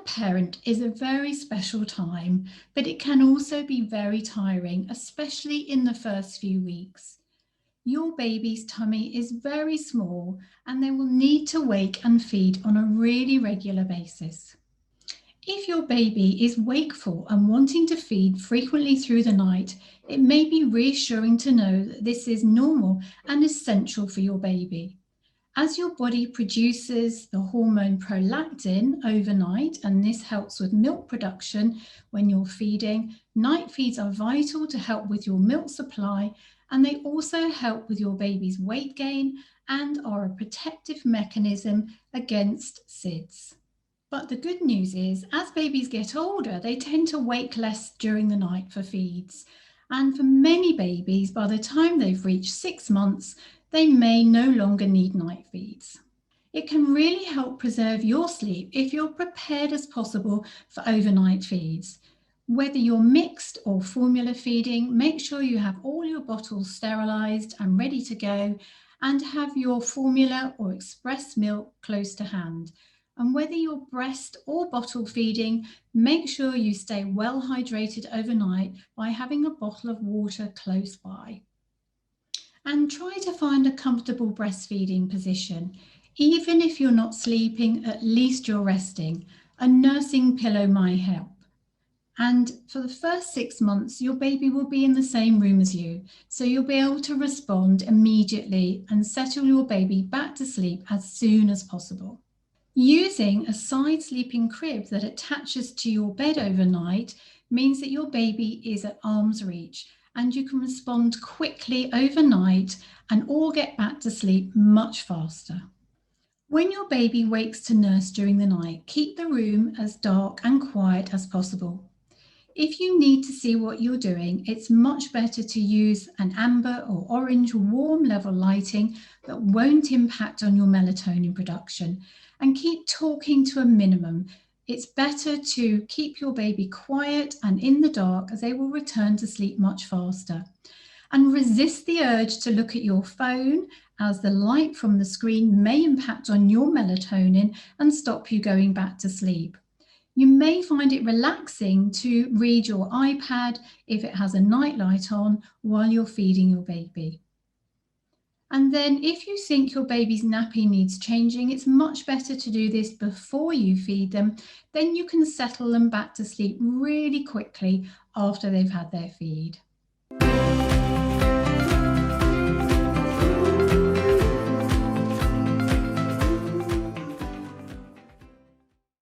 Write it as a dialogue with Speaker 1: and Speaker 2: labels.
Speaker 1: parent is a very special time, but it can also be very tiring, especially in the first few weeks. Your baby's tummy is very small and they will need to wake and feed on a really regular basis. If your baby is wakeful and wanting to feed frequently through the night, it may be reassuring to know that this is normal and essential for your baby. As your body produces the hormone prolactin overnight, and this helps with milk production when you're feeding, night feeds are vital to help with your milk supply, and they also help with your baby's weight gain and are a protective mechanism against SIDS. But the good news is, as babies get older, they tend to wake less during the night for feeds. And for many babies, by the time they've reached 6 months, they may no longer need night feeds. It can really help preserve your sleep if you're prepared as possible for overnight feeds. Whether you're mixed or formula feeding, make sure you have all your bottles sterilised and ready to go, and have your formula or express milk close to hand. And whether you're breast or bottle feeding, make sure you stay well hydrated overnight by having a bottle of water close by. And try to find a comfortable breastfeeding position. Even if you're not sleeping, at least you're resting. A nursing pillow might help. And for the first 6 months, your baby will be in the same room as you, so you'll be able to respond immediately and settle your baby back to sleep as soon as possible. Using a side sleeping crib that attaches to your bed overnight means that your baby is at arm's reach and you can respond quickly overnight and all get back to sleep much faster. When your baby wakes to nurse during the night, keep the room as dark and quiet as possible. If you need to see what you're doing, it's much better to use an amber or orange warm level lighting that won't impact on your melatonin production, and keep talking to a minimum. It's better to keep your baby quiet and in the dark, as they will return to sleep much faster. And resist the urge to look at your phone, as the light from the screen may impact on your melatonin and stop you going back to sleep. You may find it relaxing to read your iPad if it has a night light on while you're feeding your baby. And then if you think your baby's nappy needs changing, it's much better to do this before you feed them. Then you can settle them back to sleep really quickly after they've had their feed.